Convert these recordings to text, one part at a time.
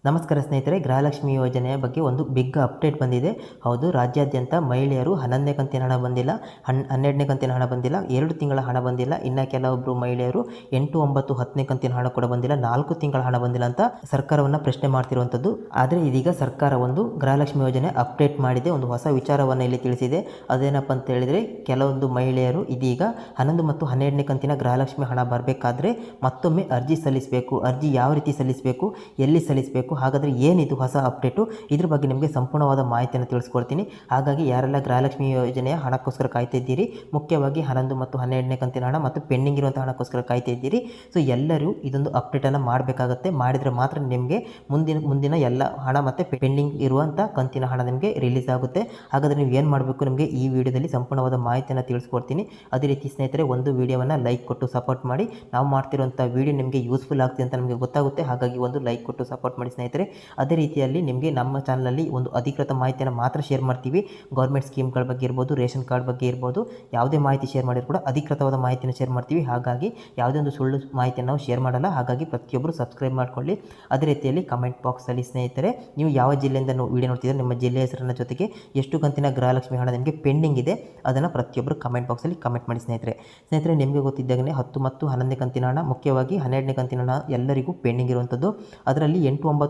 ನಮಸ್ಕಾರ ಸ್ನೇಹಿತರೆ, ಗೃಹಲಕ್ಷ್ಮಿ ಯೋಜನೆಯ ಬಗ್ಗೆ ಒಂದು ಬಿಗ್ ಅಪ್ಡೇಟ್ ಬಂದಿದೆ. ಹೌದು, ರಾಜ್ಯಾದ್ಯಂತ ಮಹಿಳೆಯರು 11ನೇ ಕಂತಿನ ಹಣ ಬಂದಿಲ್ಲ, 12ನೇ ಕಂತಿನ ಹಣ ಬಂದಿಲ್ಲ, 2 ತಿಂಗಳ ಹಣ ಬಂದಿಲ್ಲ. ಇನ್ನು ಕೆಲವೊಬ್ಬರು ಮಹಿಳೆಯರು 8, 9, 10ನೇ ಕಂತಿನ ಹಣ ಕೂಡ ಬಂದಿಲ್ಲ, 4 ತಿಂಗಳ ಹಣ ಬಂದಿಲ್ಲ ಅಂತ ಸರ್ಕಾರವನ್ನು ಪ್ರಶ್ನೆ ಮಾಡ್ತಿರುವಂಥದ್ದು. ಆದರೆ ಇದೀಗ ಸರ್ಕಾರ ಒಂದು ಗೃಹಲಕ್ಷ್ಮಿ ಯೋಜನೆ ಅಪ್ಡೇಟ್ ಮಾಡಿದೆ, ಒಂದು ಹೊಸ ವಿಚಾರವನ್ನು ಇಲ್ಲಿ ತಿಳಿಸಿದೆ. ಅದೇನಪ್ಪ ಅಂತ ಹೇಳಿದರೆ, ಕೆಲವೊಂದು ಮಹಿಳೆಯರು ಇದೀಗ 11 ಮತ್ತು 12ನೇ ಕಂತಿನ ಗೃಹಲಕ್ಷ್ಮಿ ಹಣ ಬರಬೇಕಾದ್ರೆ ಮತ್ತೊಮ್ಮೆ ಅರ್ಜಿ ಸಲ್ಲಿಸಬೇಕು. ಅರ್ಜಿ ಯಾವ ರೀತಿ ಸಲ್ಲಿಸಬೇಕು, ಎಲ್ಲಿ ಸಲ್ಲಿಸಬೇಕು, ಹಾಗಾದರೆ ಏನಿದು ಹೊಸ ಅಪ್ಡೇಟು, ಇದ್ರ ಬಗ್ಗೆ ನಿಮಗೆ ಸಂಪೂರ್ಣವಾದ ಮಾಹಿತಿಯನ್ನು ತಿಳಿಸ್ಕೊಡ್ತೀನಿ. ಹಾಗಾಗಿ ಯಾರೆಲ್ಲ ಗೃಹಲಕ್ಷ್ಮಿ ಯೋಜನೆಯ ಹಣಕ್ಕೋಸ್ಕರ ಕಾಯ್ತಾ ಇದ್ದೀರಿ, ಮುಖ್ಯವಾಗಿ 11 ಮತ್ತು 12ನೇ ಕಂತಿನ ಹಣ ಮತ್ತು ಪೆಂಡಿಂಗ್ ಇರುವಂಥ ಹಣಕ್ಕೋಸ್ಕರ ಕಾಯ್ತಾ ಇದ್ದೀರಿ, ಸೊ ಎಲ್ಲರೂ ಇದೊಂದು ಅಪ್ಡೇಟನ್ನು ಮಾಡಬೇಕಾಗತ್ತೆ. ಮಾಡಿದರೆ ಮಾತ್ರ ನಿಮಗೆ ಮುಂದಿನ ಎಲ್ಲ ಹಣ ಮತ್ತು ಪೆಂಡಿಂಗ್ ಇರುವಂಥ ಕಂತಿನ ಹಣ ನಿಮಗೆ ರಿಲೀಸ್ ಆಗುತ್ತೆ. ಹಾಗಾದರೆ ನೀವು ಏನು ಮಾಡಬೇಕು, ನಿಮಗೆ ಈ ವಿಡಿಯೋದಲ್ಲಿ ಸಂಪೂರ್ಣವಾದ ಮಾಹಿತಿಯನ್ನು ತಿಳಿಸ್ಕೊಡ್ತೀನಿ. ಅದೇ ರೀತಿ ಸ್ನೇಹಿತರೆ, ಒಂದು ವಿಡಿಯೋವನ್ನು ಲೈಕ್ ಕೊಟ್ಟು ಸಪೋರ್ಟ್ ಮಾಡಿ. ನಾವು ಮಾಡ್ತಿರುವಂಥ ವಿಡಿಯೋ ನಿಮಗೆ ಯೂಸ್ಫುಲ್ ಆಗ್ತಿದೆ ಅಂತ ನಮಗೆ ಗೊತ್ತಾಗುತ್ತೆ, ಹಾಗಾಗಿ ಒಂದು ಲೈಕ್ ಕೊಟ್ಟು ಸಪೋರ್ಟ್ ಮಾಡಿ ಸ್ನೇಹಿತರೆ. ಅದೇ ರೀತಿಯಲ್ಲಿ ನಿಮಗೆ ನಮ್ಮ ಚಾನಲಲ್ಲಿ ಒಂದು ಅಧಿಕೃತ ಮಾಹಿತಿಯನ್ನು ಮಾತ್ರ ಶೇರ್ ಮಾಡ್ತೀವಿ. ಗೌರ್ಮೆಂಟ್ ಸ್ಕೀಮ್ಗಳ ಬಗ್ಗೆ ಇರ್ಬೋದು, ರೇಷನ್ ಕಾರ್ಡ್ ಬಗ್ಗೆ ಇರ್ಬೋದು, ಯಾವುದೇ ಮಾಹಿತಿ ಶೇರ್ ಮಾಡಿದ್ರು ಕೂಡ ಅಧಿಕೃತವಾದ ಮಾಹಿತಿಯನ್ನು ಶೇರ್ ಮಾಡ್ತೀವಿ. ಹಾಗಾಗಿ ಯಾವುದೇ ಒಂದು ಸುಳ್ಳು ಮಾಹಿತಿಯನ್ನು ನಾವು ಶೇರ್ ಮಾಡಲ್ಲ. ಹಾಗಾಗಿ ಪ್ರತಿಯೊಬ್ಬರು ಸಬ್ಸ್ಕ್ರೈಬ್ ಮಾಡ್ಕೊಳ್ಳಿ. ಅದೇ ರೀತಿಯಲ್ಲಿ ಕಮೆಂಟ್ ಬಾಕ್ಸಲ್ಲಿ ಸ್ನೇಹಿತರೆ, ನೀವು ಯಾವ ಜಿಲ್ಲೆಯಿಂದ ವಿಡಿಯೋ ನೋಡ್ತಿದ್ದಾರೆ, ನಿಮ್ಮ ಜಿಲ್ಲೆಯ ಹೆಸರನ್ನ ಜೊತೆಗೆ ಎಷ್ಟು ಕಂತಿನ ಗೃಹಲಕ್ಷ್ಮಿ ಹಣ ನಿಮಗೆ ಪೆಂಡಿಂಗ್ ಇದೆ ಅದನ್ನು ಪ್ರತಿಯೊಬ್ಬರು ಕಮೆಂಟ್ ಬಾಕ್ಸಲ್ಲಿ ಕಮೆಂಟ್ ಮಾಡಿ ಸ್ನೇಹಿತರೆ. ನಿಮಗೆ ಗೊತ್ತಿದ್ದಾಗಲೇ 10 ಮತ್ತು 11ನೇ ಕಂತಿನ ಹಣ, ಮುಖ್ಯವಾಗಿ 12ನೇ ಕಂತಿನ ಹಣ ಎಲ್ಲರಿಗೂ ಪೆಂಡಿಂಗ್ ಇರುವಂಥದ್ದು. ಅದರಲ್ಲಿ 8, 9,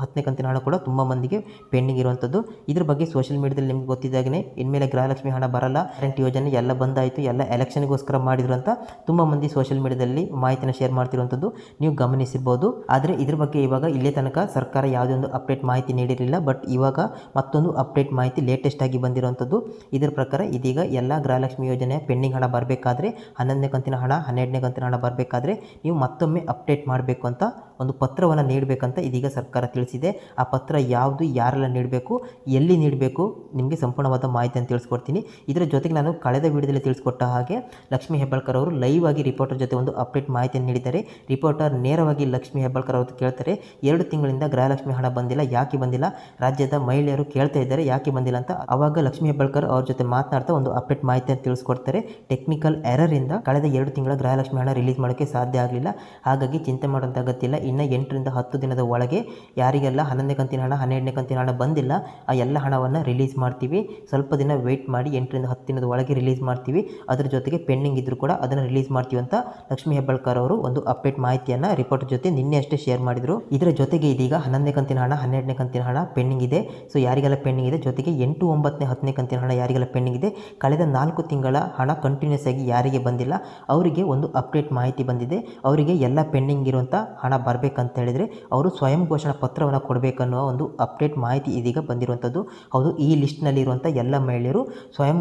10ನೇ ಕಂತಿನ ಹಣ ಕೂಡ ತುಂಬ ಮಂದಿಗೆ ಪೆಂಡಿಂಗ್ ಇರುವಂಥದ್ದು. ಇದ್ರ ಬಗ್ಗೆ ಸೋಷಿಯಲ್ ಮೀಡಿಯಾದಲ್ಲಿ ನಿಮಗೆ ಗೊತ್ತಿದ್ದಾಗಲೇ ಇನ್ಮೇಲೆ ಗೃಹಲಕ್ಷ್ಮಿ ಹಣ ಬರಲ್ಲ, ಕರೆಂಟ್ ಯೋಜನೆ ಎಲ್ಲ ಬಂದಾಯಿತು, ಎಲ್ಲ ಎಲೆಕ್ಷನ್ಗೋಸ್ಕರ ಮಾಡಿದ್ರು ಅಂತ ತುಂಬ ಮಂದಿ ಸೋಷಿಯಲ್ ಮೀಡಿಯಾದಲ್ಲಿ ಮಾಹಿತಿನ ಶೇರ್ ಮಾಡ್ತಿರುವಂಥದ್ದು ನೀವು ಗಮನಿಸಿರ್ಬೋದು. ಆದರೆ ಇದ್ರ ಬಗ್ಗೆ ಇವಾಗ ಇಲ್ಲೇ ತನಕ ಸರ್ಕಾರ ಯಾವುದೇ ಒಂದು ಅಪ್ಡೇಟ್ ಮಾಹಿತಿ ನೀಡಿರಲಿಲ್ಲ. ಬಟ್ ಇವಾಗ ಮತ್ತೊಂದು ಅಪ್ಡೇಟ್ ಮಾಹಿತಿ ಲೇಟೆಸ್ಟ್ ಆಗಿ ಬಂದಿರುವಂಥದ್ದು. ಇದರ ಪ್ರಕಾರ ಇದೀಗ ಎಲ್ಲ ಗೃಹಲಕ್ಷ್ಮಿ ಯೋಜನೆಯ ಪೆಂಡಿಂಗ್ ಹಣ ಬರಬೇಕಾದ್ರೆ, 11ನೇ ಕಂತಿನ ಹಣ, 12ನೇ ಕಂತಿನ ಹಣ ಬರಬೇಕಾದ್ರೆ ನೀವು ಮತ್ತೊಮ್ಮೆ ಅಪ್ಡೇಟ್ ಮಾಡಬೇಕು ಅಂತ ಒಂದು ಪತ್ರವನ್ನು ನೀಡಬೇಕಂತ ಇದೀಗ ಸರ್ಕಾರ ತಿಳಿಸಿದೆ. ಆ ಪತ್ರ ಯಾವುದು, ಯಾರೆಲ್ಲ ನೀಡಬೇಕು, ಎಲ್ಲಿ ನೀಡಬೇಕು, ನಿಮಗೆ ಸಂಪೂರ್ಣವಾದ ಮಾಹಿತಿಯನ್ನು ತಿಳಿಸ್ಕೊಡ್ತೀನಿ. ಇದರ ಜೊತೆಗೆ ನಾನು ಕಳೆದ ವಿಡಿಯೋದಲ್ಲಿ ತಿಳಿಸ್ಕೊಟ್ಟ ಹಾಗೆ ಲಕ್ಷ್ಮೀ ಹೆಬ್ಬಾಳ್ಕರ್ ಅವರು ಲೈವ್ ಆಗಿ ರಿಪೋರ್ಟರ್ ಜೊತೆ ಒಂದು ಅಪ್ಡೇಟ್ ಮಾಹಿತಿಯನ್ನು ನೀಡಿದ್ದಾರೆ. ರಿಪೋರ್ಟರ್ ನೇರವಾಗಿ ಲಕ್ಷ್ಮೀ ಹೆಬ್ಬಾಳ್ಕರ್ ಅವರು ಕೇಳ್ತಾರೆ, 2 ತಿಂಗಳಿಂದ ಗೃಹಲಕ್ಷ್ಮಿ ಹಣ ಬಂದಿಲ್ಲ, ಯಾಕೆ ಬಂದಿಲ್ಲ, ರಾಜ್ಯದ ಮಹಿಳೆಯರು ಕೇಳ್ತಾ ಇದ್ದಾರೆ ಯಾಕೆ ಬಂದಿಲ್ಲ ಅಂತ. ಆವಾಗ ಲಕ್ಷ್ಮೀ ಹೆಬ್ಬಾಳ್ಕರ್ ಅವ್ರ ಜೊತೆ ಮಾತನಾಡ್ತಾ ಒಂದು ಅಪ್ಡೇಟ್ ಮಾಹಿತಿಯನ್ನು ತಿಳಿಸ್ಕೊಡ್ತಾರೆ. ಟೆಕ್ನಿಕಲ್ ಎರರ್ ಇಂದ ಕಳೆದ 2 ತಿಂಗಳ ಗೃಹಲಕ್ಷ್ಮಿ ಹಣ ರಿಲೀಸ್ ಮಾಡೋಕ್ಕೆ ಸಾಧ್ಯ ಆಗಲಿಲ್ಲ, ಹಾಗಾಗಿ ಚಿಂತೆ ಮಾಡುವಂಥ ಅಗತ್ಯ ಇಲ್ಲ. ಇನ್ನು 8 ರಿಂದ 10 ದಿನದ ಒಳಗೆ ಯಾರಿಗೆಲ್ಲ 11ನೇ ಕಂತಿನ ಹಣ, 12ನೇ ಕಂತಿನ ಹಣ ಬಂದಿಲ್ಲ ಆ ಎಲ್ಲ ಹಣವನ್ನು ರಿಲೀಸ್ ಮಾಡ್ತೀವಿ. ಸ್ವಲ್ಪ ದಿನ ವೆಯ್ಟ್ ಮಾಡಿ, 8 ರಿಂದ 10 ದಿನದ ಒಳಗೆ ರಿಲೀಸ್ ಮಾಡ್ತೀವಿ. ಅದರ ಜೊತೆಗೆ ಪೆಂಡಿಂಗ್ ಇದ್ದರೂ ಕೂಡ ಅದನ್ನು ರಿಲೀಸ್ ಮಾಡ್ತೀವಿ ಅಂತ ಲಕ್ಷ್ಮೀ ಹೆಬ್ಬಾಳ್ಕರ್ ಅವರು ಒಂದು ಅಪ್ಡೇಟ್ ಮಾಹಿತಿಯನ್ನು ರಿಪೋರ್ಟರ್ ಜೊತೆ ನಿನ್ನೆ ಅಷ್ಟೇ ಶೇರ್ ಮಾಡಿದರು. ಇದರ ಜೊತೆಗೆ ಇದೀಗ 11ನೇ ಕಂತಿನ ಹಣ, 12ನೇ ಕಂತಿನ ಹಣ ಪೆಂಡಿಂಗ್ ಇದೆ. ಸೊ ಯಾರಿಗೆಲ್ಲ ಪೆಂಡಿಂಗ್ ಇದೆ, ಜೊತೆಗೆ 8, 9, 10ನೇ ಕಂತಿನ ಹಣ ಯಾರಿಗೆಲ್ಲ ಪೆಂಡಿಂಗ್ ಇದೆ, ಕಳೆದ 4 ತಿಂಗಳ ಹಣ ಕಂಟಿನ್ಯೂಸ್ ಆಗಿ ಯಾರಿಗೆ ಬಂದಿಲ್ಲ ಅವರಿಗೆ ಒಂದು ಅಪ್ಡೇಟ್ ಮಾಹಿತಿ ಬಂದಿದೆ. ಅವರಿಗೆ ಎಲ್ಲ ಪೆಂಡಿಂಗ್ ಇರುವಂಥ ಹಣ ಬರಬೇಕಂತ ಹೇಳಿದರೆ ಅವರು ಸ್ವಯಂ ಘೋಷಣಾ ಪತ್ರವನ್ನು ಕೊಡಬೇಕನ್ನೋ ಒಂದು ಅಪ್ಡೇಟ್ ಮಾಹಿತಿ ಇದೀಗ ಬಂದಿರುವಂಥದ್ದು. ಹೌದು, ಈ ಲಿಸ್ಟ್ನಲ್ಲಿ ಇರುವಂಥ ಎಲ್ಲ ಮಹಿಳೆಯರು ಸ್ವಯಂ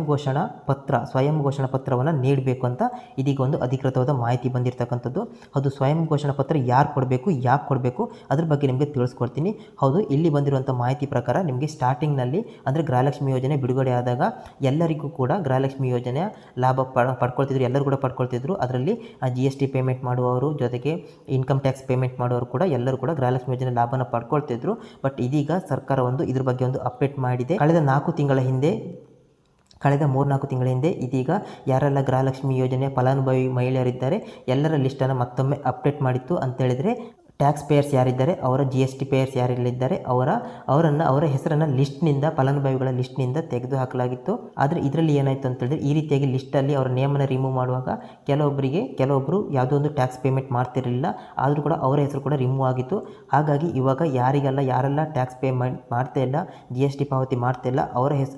ಘೋಷಣಾ ಪತ್ರವನ್ನು ನೀಡಬೇಕು ಅಂತ ಇದೀಗ ಒಂದು ಅಧಿಕೃತವಾದ ಮಾಹಿತಿ ಬಂದಿರತಕ್ಕಂಥದ್ದು. ಹೌದು, ಸ್ವಯಂ ಘೋಷಣಾ ಪತ್ರ ಯಾರು ಕೊಡಬೇಕು, ಯಾಕೆ ಕೊಡಬೇಕು, ಅದ್ರ ಬಗ್ಗೆ ನಿಮಗೆ ತಿಳಿಸ್ಕೊಡ್ತೀನಿ. ಹೌದು, ಇಲ್ಲಿ ಬಂದಿರುವಂಥ ಮಾಹಿತಿ ಪ್ರಕಾರ ನಿಮಗೆ ಸ್ಟಾರ್ಟಿಂಗ್ನಲ್ಲಿ ಅಂದರೆ ಗೃಹಲಕ್ಷ್ಮಿ ಯೋಜನೆ ಬಿಡುಗಡೆ ಆದಾಗ ಎಲ್ಲರಿಗೂ ಕೂಡ ಗೃಹಲಕ್ಷ್ಮಿ ಯೋಜನೆಯ ಲಾಭ ಪಡ್ಕೊಳ್ತಿದ್ರು, ಎಲ್ಲರೂ ಕೂಡ ಪಡ್ಕೊಳ್ತಿದ್ರು. ಅದರಲ್ಲಿ GST ಪೇಮೆಂಟ್ ಮಾಡುವವರು, ಜೊತೆಗೆ ಇನ್ಕಮ್ ಟ್ಯಾಕ್ಸ್ ಪೇಮೆಂಟ್ ಮಾಡುವವರು ಕೂಡ ಎಲ್ಲರೂ ಕೂಡ ಗೃಹಲಕ್ಷ್ಮಿ ಯೋಜನೆ ಲಾಭನ ಪಡ್ಕೊಳ್ತಿದ್ರು. ಬಟ್ ಇದೀಗ ಸರ್ಕಾರ ಇದ್ರ ಬಗ್ಗೆ ಒಂದು ಅಪ್ಡೇಟ್ ಮಾಡಿದೆ. ಕಳೆದ 3-4 ತಿಂಗಳ ಹಿಂದೆ ಇದೀಗ ಯಾರೆಲ್ಲ ಗೃಹಲಕ್ಷ್ಮಿ ಯೋಜನೆಯ ಫಲಾನುಭವಿ ಮಹಿಳೆಯರಿದ್ದಾರೆ ಎಲ್ಲರ ಲಿಸ್ಟನ್ನು ಮತ್ತೊಮ್ಮೆ ಅಪ್ಡೇಟ್ ಮಾಡಿತ್ತು ಅಂತ ಹೇಳಿದರೆ, ಟ್ಯಾಕ್ಸ್ ಪೇಯರ್ಸ್ ಯಾರಿದ್ದಾರೆ, ಅವರ GST ಪೇಯರ್ಸ್ ಯಾರೆಲ್ಲಿದ್ದಾರೆ ಅವರ ಹೆಸರನ್ನು ಲಿಸ್ಟ್ನಿಂದ, ಫಲಾನುಭವಿಗಳ ಲಿಸ್ಟ್ನಿಂದ ತೆಗೆದು ಹಾಕಲಾಗಿತ್ತು. ಆದರೆ ಇದರಲ್ಲಿ ಏನಾಯಿತು ಅಂತ ಹೇಳಿದ್ರೆ, ಈ ರೀತಿಯಾಗಿ ಲಿಸ್ಟಲ್ಲಿ ಅವರ ನೇಮನ್ನು ರಿಮೂವ್ ಮಾಡುವಾಗ ಕೆಲವೊಬ್ಬರು ಯಾವುದೋ ಒಂದು ಟ್ಯಾಕ್ಸ್ ಪೇಮೆಂಟ್ ಮಾಡ್ತಿರಲಿಲ್ಲ, ಆದರೂ ಕೂಡ ಅವರ ಹೆಸರು ಕೂಡ ರಿಮೂವ್ ಆಗಿತ್ತು. ಹಾಗಾಗಿ ಇವಾಗ ಯಾರೆಲ್ಲ ಟ್ಯಾಕ್ಸ್ ಪೇಮೆಂಟ್ ಮಾಡ್ತಾ ಇಲ್ಲ, GST ಪಾವತಿ ಮಾಡ್ತಾ ಇಲ್ಲ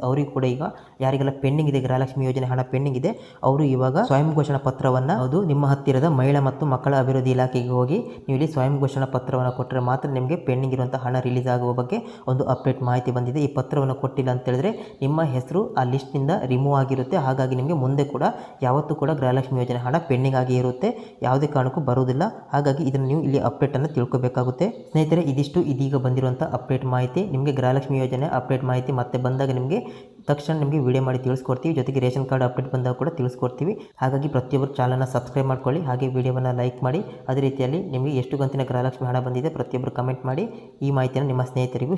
ಅವರಿಗೂ ಕೂಡ ಈಗ ಯಾರಿಗೆಲ್ಲ ಪೆಂಡಿಂಗ್ ಇದೆ, ಗೃಹಲಕ್ಷ್ಮಿ ಯೋಜನೆ ಹಣ ಪೆಂಡಿಂಗ್ ಇದೆ, ಅವರು ಇವಾಗ ಸ್ವಯಂ ಘೋಷಣಾ ಪತ್ರವನ್ನು ನಿಮ್ಮ ಹತ್ತಿರದ ಮಹಿಳಾ ಮತ್ತು ಮಕ್ಕಳ ಅಭಿವೃದ್ಧಿ ಇಲಾಖೆಗೆ ಹೋಗಿ ನೀವು ಇಲ್ಲಿ ಸ್ವಯಂ ಘೋಷಣಾ ಪತ್ರವನ್ನು ಕೊಟ್ಟರೆ ಮಾತ್ರ ನಿಮಗೆ ಪೆಂಡಿಂಗ್ ಇರುವಂಥ ಹಣ ರಿಲೀಸ್ ಆಗುವ ಬಗ್ಗೆ ಒಂದು ಅಪ್ಡೇಟ್ ಮಾಹಿತಿ ಬಂದಿದೆ. ಈ ಪತ್ರವನ್ನು ಕೊಟ್ಟಿಲ್ಲ ಅಂತ ಹೇಳಿದ್ರೆ ನಿಮ್ಮ ಹೆಸರು ಆ ಲಿಸ್ಟ್ನಿಂದ ರಿಮೂವ್ ಆಗಿರುತ್ತೆ. ಹಾಗಾಗಿ ನಿಮಗೆ ಮುಂದೆ ಕೂಡ ಯಾವತ್ತೂ ಕೂಡ ಗೃಹಲಕ್ಷ್ಮಿ ಯೋಜನೆ ಹಣ ಪೆಂಡಿಂಗ್ ಆಗಿ ಇರುತ್ತೆ, ಯಾವುದೇ ಕಾರಣಕ್ಕೂ ಬರುವುದಿಲ್ಲ. ಹಾಗಾಗಿ ಇದನ್ನು ನೀವು ಇಲ್ಲಿ ಅಪ್ಡೇಟನ್ನು ತಿಳ್ಕೊಬೇಕಾಗುತ್ತೆ ಸ್ನೇಹಿತರೆ. ಇದಿಷ್ಟು ಇದೀಗ ಬಂದಿರುವಂಥ ಅಪ್ಡೇಟ್ ಮಾಹಿತಿ. ನಿಮಗೆ ಗೃಹಲಕ್ಷ್ಮಿ ಯೋಜನೆ ಅಪ್ಡೇಟ್ ಮಾಹಿತಿ ಮತ್ತೆ ಬಂದಾಗ ನಿಮಗೆ ತಕ್ಷಣ ನಿಮಗೆ ವಿಡಿಯೋ ಮಾಡಿ ತಿಳಿಸ್ಕೊಡ್ತೀವಿ. ಜೊತೆಗೆ ರೇಷನ್ ಕಾರ್ಡ್ ಅಪ್ಡೇಟ್ ಬಂದಾಗ ಕೂಡ ತಿಳಿಸ್ಕೊಡ್ತೀವಿ. ಹಾಗಾಗಿ ಪ್ರತಿಯೊಬ್ಬರು ಚಾನಲ್ನ ಸಬ್ಸ್ಕ್ರೈಬ್ ಮಾಡ್ಕೊಳ್ಳಿ, ಹಾಗೆ ವಿಡಿಯೋವನ್ನು ಲೈಕ್ ಮಾಡಿ. ಅದೇ ರೀತಿಯಲ್ಲಿ ನಿಮಗೆ ಎಷ್ಟು ಕಂತಿನ ಗೃಹಲಕ್ಷ್ಮಿ ಹಣ ಬಂದಿದೆ ಪ್ರತಿಯೊಬ್ಬರು ಕಮೆಂಟ್ ಮಾಡಿ ಈ ಮಾಹಿತಿಯನ್ನು ನಿಮ್ಮ ಸ್ನೇಹಿತರಿಗೂ